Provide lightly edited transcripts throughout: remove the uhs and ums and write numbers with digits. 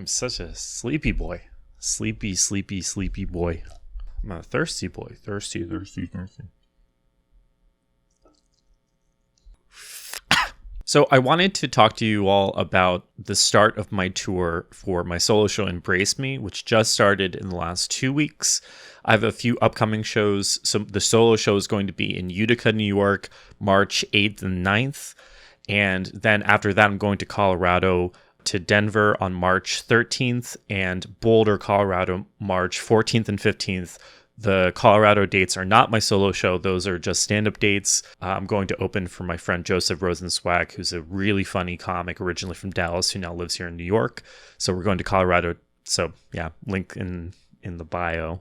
I'm such a sleepy boy. Sleepy, sleepy, sleepy boy. I'm a thirsty boy. Thirsty, thirsty, thirsty. So I wanted to talk to you all about the start of my tour for my solo show, Embrace Me, which just started in the last 2 weeks. I have a few upcoming shows. So the solo show is going to be in Utica, New York, March 8th and 9th. And then after that, I'm going to Colorado, to Denver on March 13th, and Boulder, Colorado, March 14th and 15th. The Colorado dates are not my solo show. Those are just stand-up dates. I'm going to open for my friend Joseph Rosenzweig, who's a really funny comic originally from Dallas who now lives here in New York. So we're going to Colorado. So yeah, link in the bio,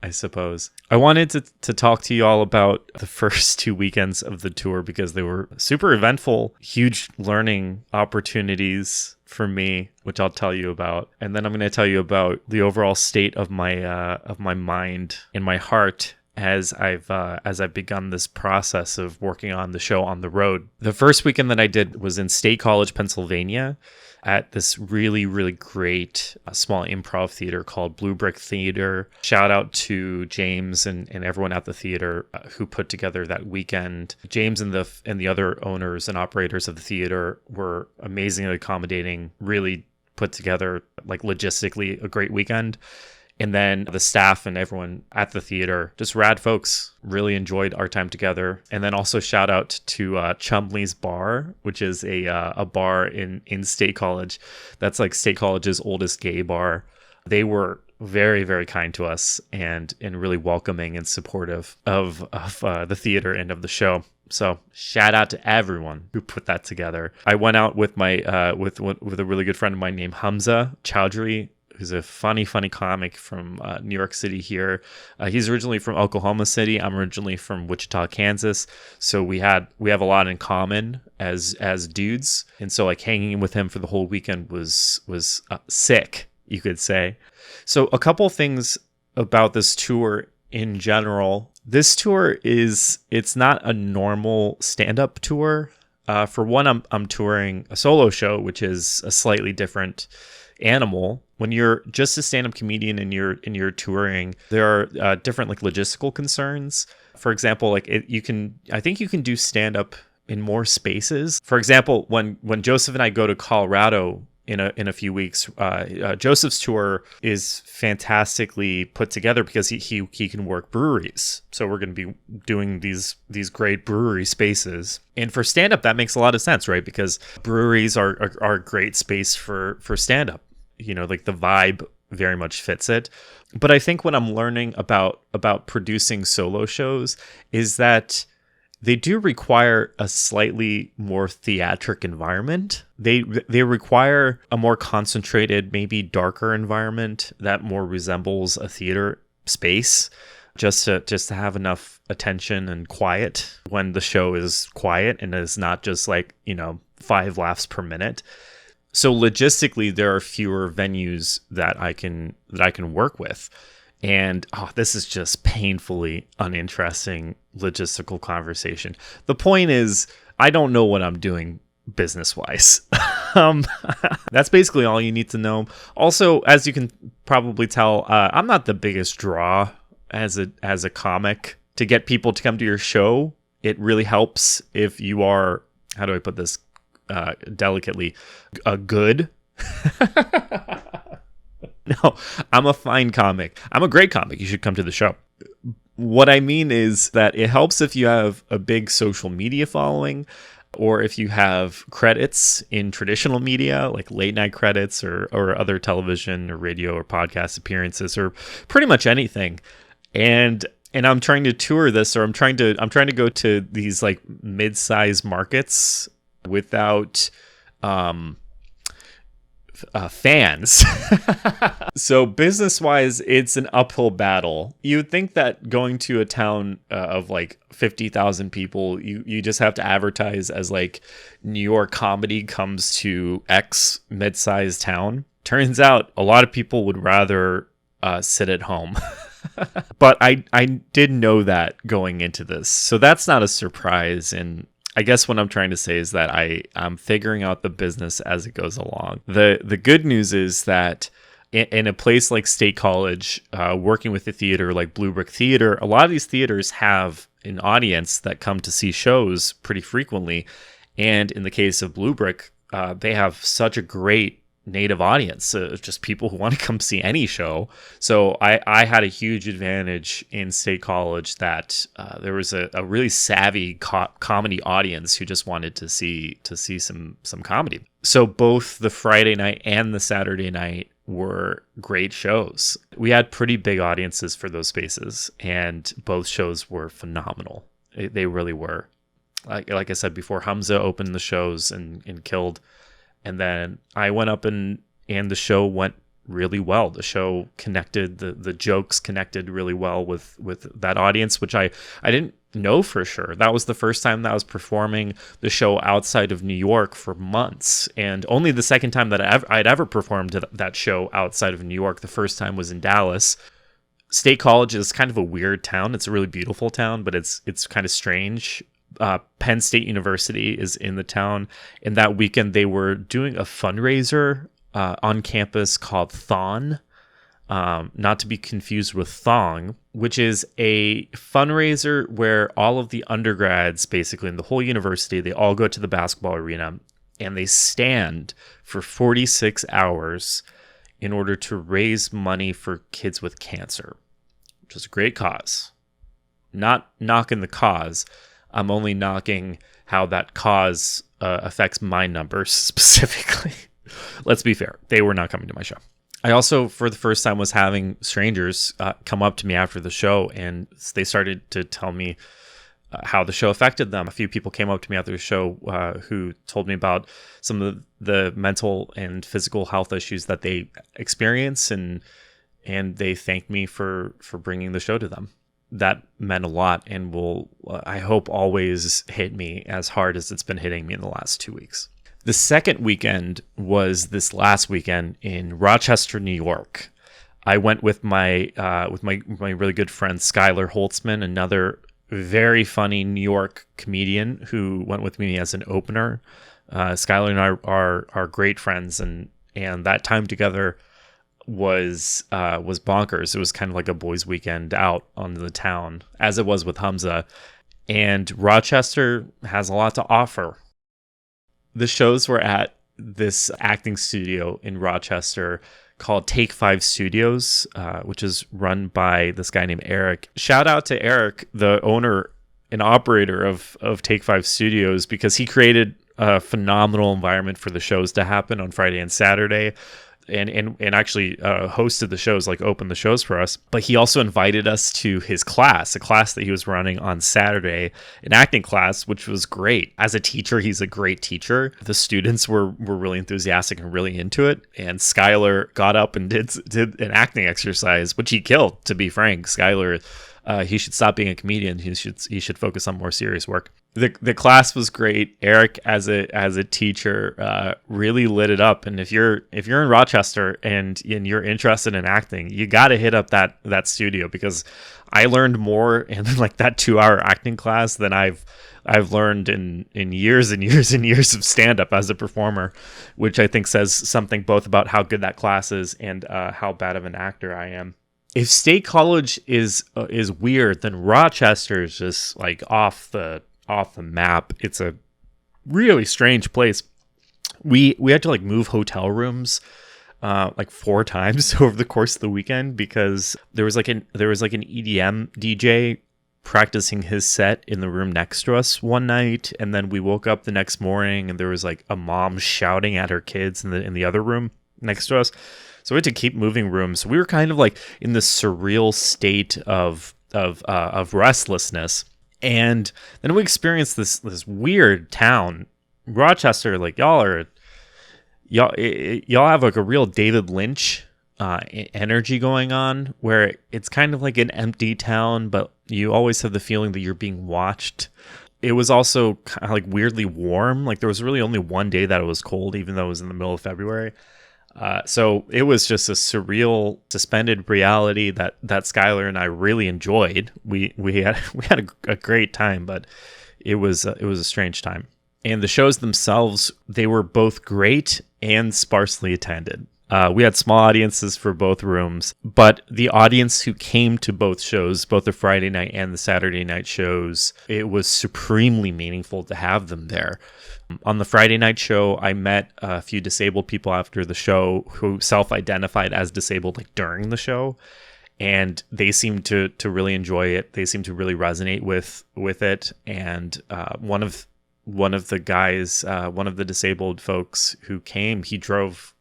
I suppose. I wanted to talk to you all about the first 2 weekends of the tour because they were super eventful, huge learning opportunities for me, which I'll tell you about. And then I'm going to tell you about the overall state of my mind and my heart as I've begun this process of working on the show on the road. The first weekend that I did was in State College, Pennsylvania, at this really, really great small improv theater called Blue Brick Theater. Shout out to James and everyone at the theater who put together that weekend. James and the other owners and operators of the theater were amazingly accommodating, really put together, like logistically, a great weekend. And then the staff and everyone at the theater, just rad folks, really enjoyed our time together. And then also shout out to Chumley's Bar, which is a bar in State College. That's like State College's oldest gay bar. They were very, very kind to us and really welcoming and supportive of the theater and of the show. So shout out to everyone who put that together. I went out with my with a really good friend of mine named Hamza Chowdhury, who's a funny comic from New York City here. He's originally from Oklahoma City. I'm originally from Wichita, Kansas. So we have a lot in common as dudes. And so like hanging with him for the whole weekend was sick, you could say. So a couple things about this tour in general. This tour it's not a normal stand-up tour. For one, I'm touring a solo show, which is a slightly different animal. When you're just a stand-up comedian and you're touring, there are different like logistical concerns. For example, like I think you can do stand-up in more spaces. For example, when Joseph and I go to Colorado in a few weeks, Joseph's tour is fantastically put together because he can work breweries. So we're going to be doing these great brewery spaces. And for stand-up, that makes a lot of sense, right? Because breweries are a great space for stand-up. You know, like the vibe very much fits it. But I think what I'm learning about producing solo shows is that they do require a slightly more theatric environment. They require a more concentrated, maybe darker environment that more resembles a theater space, just to have enough attention and quiet when the show is quiet and is not just like, 5 laughs per minute. So logistically, there are fewer venues that I can work with. And this is just painfully uninteresting logistical conversation. The point is, I don't know what I'm doing business-wise. That's basically all you need to know. Also, as you can probably tell, I'm not the biggest draw as a comic. To get people to come to your show, it really helps if you are, how do I put this delicately, good. No, I'm a fine comic. I'm a great comic. You should come to the show. What I mean is that it helps if you have a big social media following, or if you have credits in traditional media, like late night credits or other television or radio or podcast appearances, or pretty much anything. And I'm trying to tour this, or I'm trying to go to these like mid-size markets without fans. So business-wise, it's an uphill battle. You would think that going to a town of like 50,000 people, you just have to advertise as like New York comedy comes to X mid-sized town. Turns out a lot of people would rather sit at home. But I did know that going into this. So that's not a surprise. And I guess what I'm trying to say is that I'm figuring out the business as it goes along. The good news is that in a place like State College, working with a theater like Blue Brick Theater, a lot of these theaters have an audience that come to see shows pretty frequently. And in the case of Blue Brick, they have such a great native audience, just people who want to come see any show. So I had a huge advantage in State College that there was a really savvy comedy audience who just wanted to see some comedy. So both the Friday night and the Saturday night were great shows. We had pretty big audiences for those spaces, and both shows were phenomenal. They really were. Like I said before, Hamza opened the shows and killed. And then I went up and the show went really well. The show connected, the jokes connected really well with that audience, which I didn't know for sure. That was the first time that I was performing the show outside of New York for months. And only the second time that I'd ever performed that show outside of New York. The first time was in Dallas. State College is kind of a weird town. It's a really beautiful town, but it's kind of strange. Penn State University is in the town, and that weekend they were doing a fundraiser on campus called Thon, not to be confused with Thong, which is a fundraiser where all of the undergrads, basically in the whole university, they all go to the basketball arena and they stand for 46 hours in order to raise money for kids with cancer, which is a great cause. Not knocking the cause. I'm only knocking how that cause affects my numbers specifically. Let's be fair. They were not coming to my show. I also, for the first time, was having strangers come up to me after the show, and they started to tell me how the show affected them. A few people came up to me after the show who told me about some of the mental and physical health issues that they experience, and they thanked me for bringing the show to them. That meant a lot and will, I hope, always hit me as hard as it's been hitting me in the last 2 weeks. The second weekend was this last weekend in Rochester, New York. I went with my really good friend Skylar Holtzman, another very funny New York comedian who went with me as an opener. Skylar and I are great friends, and that time together was bonkers. It was kind of like a boys' weekend out on the town, as it was with Hamza. And Rochester has a lot to offer. The shows were at this acting studio in Rochester called Take 5 Studios, which is run by this guy named Eric. Shout out to Eric, the owner and operator of Take 5 Studios, because he created a phenomenal environment for the shows to happen on Friday and Saturday. And actually hosted the shows, like opened the shows for us. But he also invited us to his class, a class that he was running on Saturday, an acting class, which was great. As a teacher, he's a great teacher. The students were really enthusiastic and really into it. And Skylar got up and did an acting exercise, which he killed, to be frank. Skylar, he should stop being a comedian. He should focus on more serious work. The class was great. Eric, as a teacher, really lit it up. And if you're in Rochester and you're interested in acting, you got to hit up that studio, because I learned more in like that 2-hour acting class than I've learned in years and years and years of stand-up as a performer, which I think says something both about how good that class is and how bad of an actor I am. If State College is weird, then Rochester is just like off the map. It's a really strange place. We had to like move hotel rooms like 4 times over the course of the weekend, because there was like an EDM DJ practicing his set in the room next to us one night, and then we woke up the next morning and there was like a mom shouting at her kids in the other room next to us. So we had to keep moving rooms. We were kind of like in this surreal state of restlessness. And then we experienced this weird town, Rochester. Like y'all have like a real David Lynch energy going on, where it's kind of like an empty town, but you always have the feeling that you're being watched. It was also kind of like weirdly warm. Like there was really only one day that it was cold, even though it was in the middle of February. So it was just a surreal, suspended reality that Skylar and I really enjoyed. We had a great time, but It was a strange time. And the shows themselves, they were both great and sparsely attended. We had small audiences for both rooms, but the audience who came to both shows, both the Friday night and the Saturday night shows, it was supremely meaningful to have them there. On the Friday night show, I met a few disabled people after the show who self-identified as disabled like during the show, and they seemed to really enjoy it. They seemed to really resonate with it. And one of the guys, one of the disabled folks who came, he drove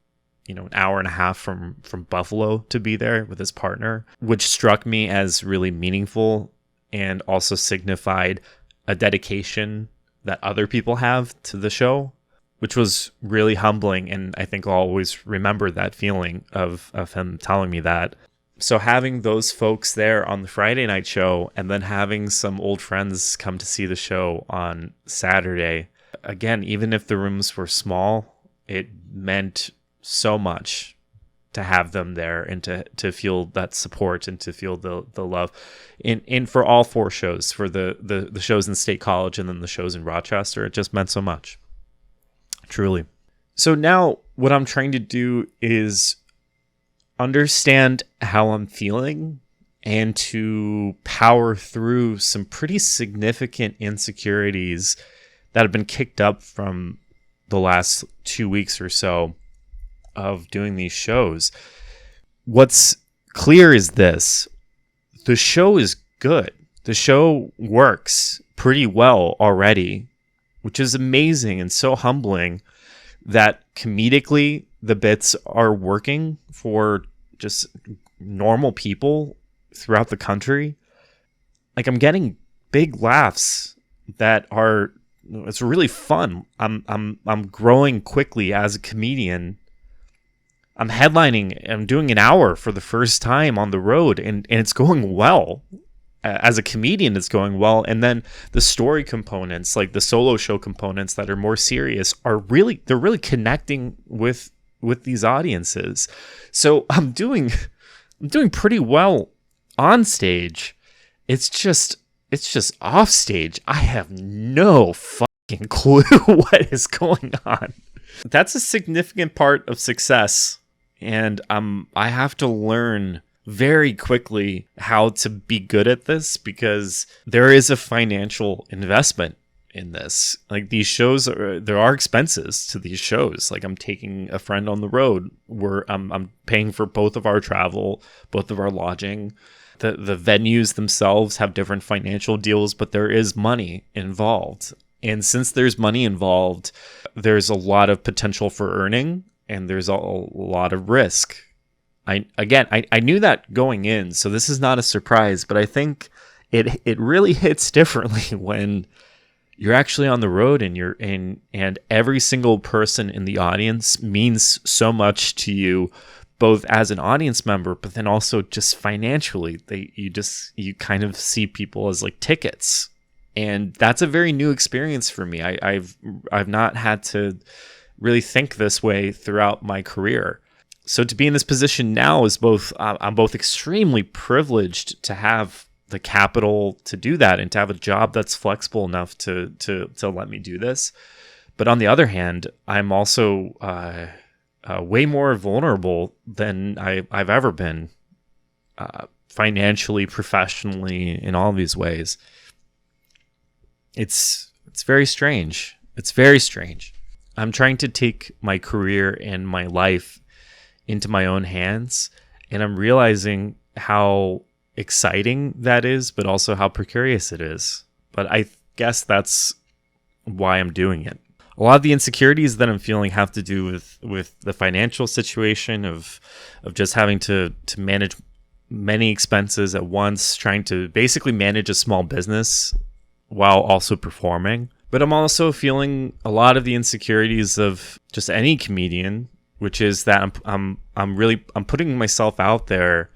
an hour and a half from Buffalo to be there with his partner, which struck me as really meaningful and also signified a dedication that other people have to the show, which was really humbling. And I think I'll always remember that feeling of him telling me that. So having those folks there on the Friday night show and then having some old friends come to see the show on Saturday, again, even if the rooms were small, it meant so much to have them there and to feel that support and to feel the love in for all 4 shows, for the shows in State College and then the shows in Rochester. It just meant so much, truly. So now what I'm trying to do is understand how I'm feeling and to power through some pretty significant insecurities that have been kicked up from the last 2 weeks or so of doing these shows. What's clear is this: the show is good. The show works pretty well already, which is amazing and so humbling that comedically the bits are working for just normal people throughout the country. Like, I'm getting big laughs that are, it's really fun. I'm growing quickly as a comedian. I'm headlining, I'm doing an hour for the first time on the road, and it's going well. As a comedian, it's going well. And then the story components, like the solo show components that are more serious, they're really connecting with these audiences. So I'm doing pretty well on stage. It's just off stage, I have no fucking clue what is going on. That's a significant part of success. And I have to learn very quickly how to be good at this, because there is a financial investment in this. Like, these shows there are expenses to these shows. Like, I'm taking a friend on the road where I'm paying for both of our travel, both of our lodging. The venues themselves have different financial deals, but there is money involved. And since there's money involved, there's a lot of potential for earning, and there's a lot of risk. I knew that going in, so this is not a surprise, but I think it really hits differently when you're actually on the road and every single person in the audience means so much to you, both as an audience member, but then also just financially. You kind of see people as like tickets, and that's a very new experience for me. I've not had to really think this way throughout my career. So to be in this position now is I'm both extremely privileged to have the capital to do that and to have a job that's flexible enough to let me do this. But on the other hand, I'm also way more vulnerable than I've ever been, financially, professionally, in all of these ways. It's very strange. It's very strange. I'm trying to take my career and my life into my own hands, and I'm realizing how exciting that is, but also how precarious it is. But I guess that's why I'm doing it. A lot of the insecurities that I'm feeling have to do with the financial situation of just having to manage many expenses at once, trying to basically manage a small business while also performing. But I'm also feeling a lot of the insecurities of just any comedian, which is that I'm putting myself out there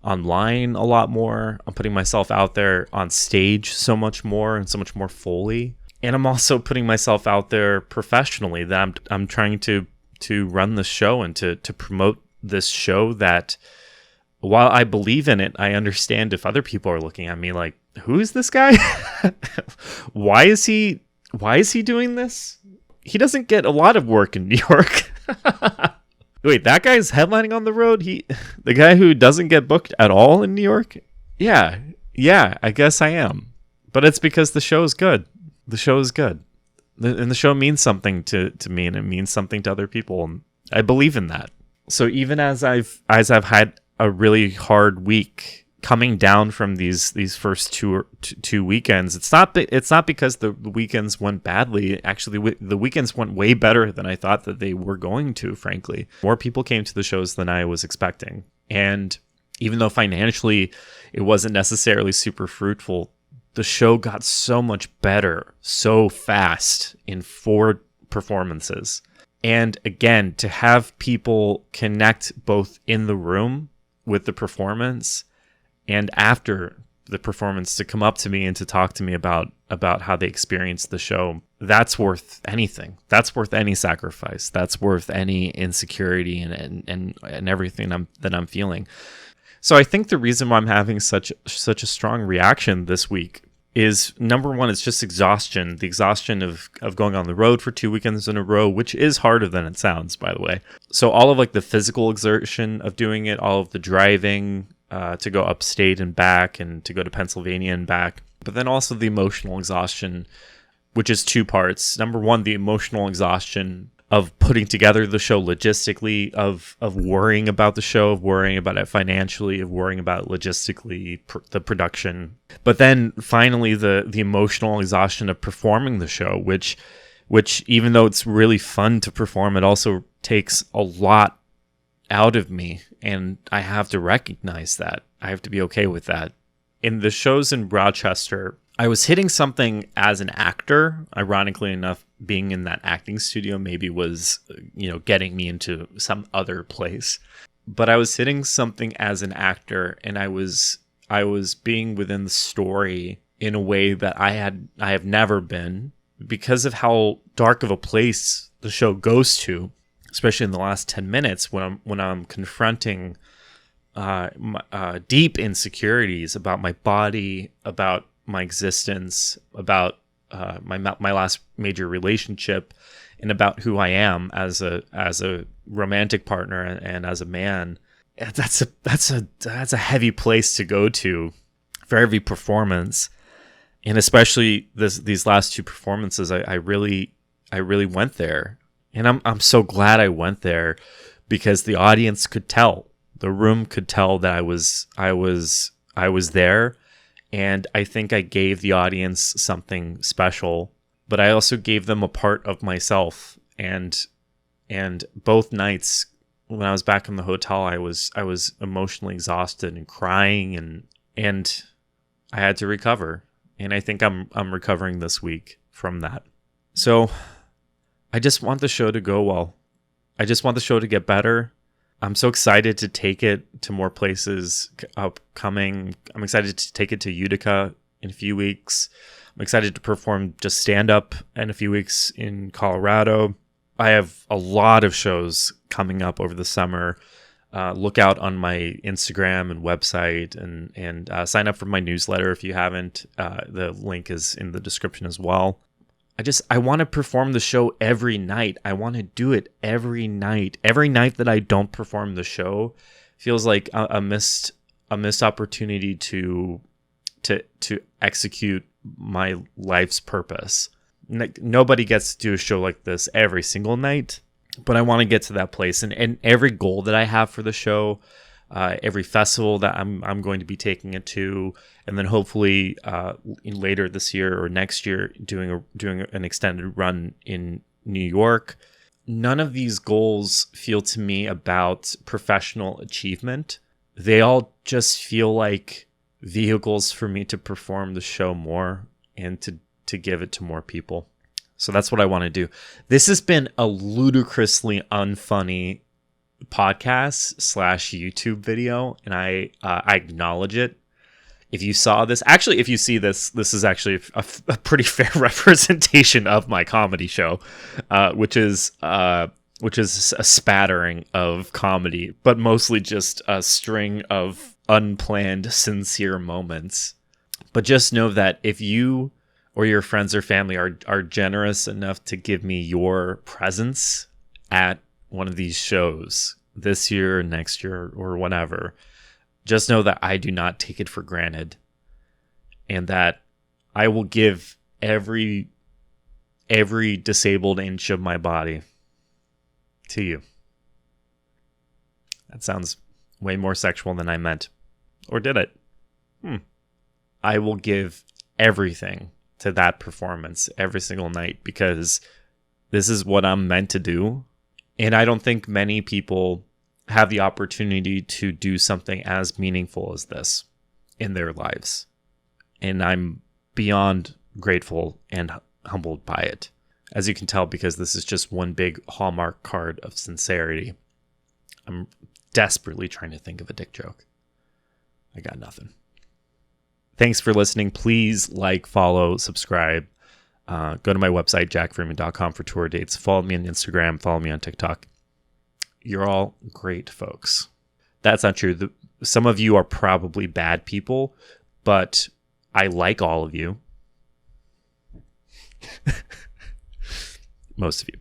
online a lot more. I'm putting myself out there on stage so much more and so much more fully. And I'm also putting myself out there professionally, that I'm trying to run the show and to promote this show that while I believe in it, I understand if other people are looking at me like, who is this guy? Why is he doing this? He doesn't get a lot of work in New York. Wait, that guy's headlining on the road? The guy who doesn't get booked at all in New York? Yeah, I guess I am. But it's because the show is good. The show is good. And the show means something to me, and it means something to other people. And I believe in that. So even as I've had a really hard week coming down from these first two weekends, it's not because the weekends went badly. Actually, the weekends went way better than I thought that they were going to, frankly. More people came to the shows than I was expecting. And even though financially it wasn't necessarily super fruitful, the show got so much better so fast in 4 performances. And again, to have people connect both in the room with the performance and after the performance, to come up to me and to talk to me about how they experienced the show, that's worth anything. That's worth any sacrifice. That's worth any insecurity and everything that I'm feeling. So I think the reason why I'm having such a strong reaction this week is, number one, it's just exhaustion. The exhaustion of going on the road for 2 weekends in a row, which is harder than it sounds, by the way. So all of like the physical exertion of doing it, all of the driving to go upstate and back, and to go to Pennsylvania and back. But then also the emotional exhaustion, which is 2 parts. Number one, the emotional exhaustion of putting together the show logistically, of worrying about the show, of worrying about it financially, of worrying about it logistically, the production. But then finally the emotional exhaustion of performing the show, which even though it's really fun to perform, it also takes a lot out of me, and I have to recognize that. I have to be okay with that. In the shows in Rochester, I was hitting something as an actor. Ironically enough, being in that acting studio maybe was, getting me into some other place. But I was hitting something as an actor, and I was being within the story in a way that I have never been, because of how dark of a place the show goes to, especially in the last 10 minutes when I'm confronting deep insecurities about my body, about my existence, about my last major relationship, and about who I am as a romantic partner and as a man. That's a heavy place to go to for every performance, and especially these last 2 performances. I really went there, and I'm so glad I went there, because the audience could tell, the room could tell that I was there. And I think I gave the audience something special, but I also gave them a part of myself. And both nights when I was back in the hotel, I was emotionally exhausted and crying, and I had to recover. And I think I'm recovering this week from that. So I just want the show to go well. I just want the show to get better. I'm so excited to take it to more places upcoming. I'm excited to take it to Utica in a few weeks. I'm excited to perform just stand-up in a few weeks in Colorado. I have a lot of shows coming up over the summer. Look out on my Instagram and website, and sign up for my newsletter if you haven't. The link is in the description as well. I want to perform the show every night. I want to do it every night. Every night that I don't perform the show feels like a missed opportunity to execute my life's purpose. Nobody gets to do a show like this every single night, but I want to get to that place. And every goal that I have for the show, every festival that I'm going to be taking it to, and then hopefully later this year or next year doing an extended run in New York. None of these goals feel to me about professional achievement. They all just feel like vehicles for me to perform the show more and to give it to more people. So that's what I want to do. This has been a ludicrously unfunny podcast / YouTube video, and I acknowledge it. If you saw this, actually, if you see this is actually a pretty fair representation of my comedy show, which is which is a spattering of comedy, but mostly just a string of unplanned, sincere moments. But just know that if you or your friends or family are generous enough to give me your presence at one of these shows this year, next year, or whatever, just know that I do not take it for granted, and that I will give every disabled inch of my body to you. That sounds way more sexual than I meant. Or did it? I will give everything to that performance every single night, because this is what I'm meant to do. And I don't think many people have the opportunity to do something as meaningful as this in their lives. And I'm beyond grateful and humbled by it. As you can tell, because this is just one big Hallmark card of sincerity. I'm desperately trying to think of a dick joke. I got nothing. Thanks for listening. Please like, follow, subscribe. Go to my website, jackfreeman.com, for tour dates. Follow me on Instagram. Follow me on TikTok. You're all great folks. That's not true. Some of you are probably bad people, but I like all of you. Most of you.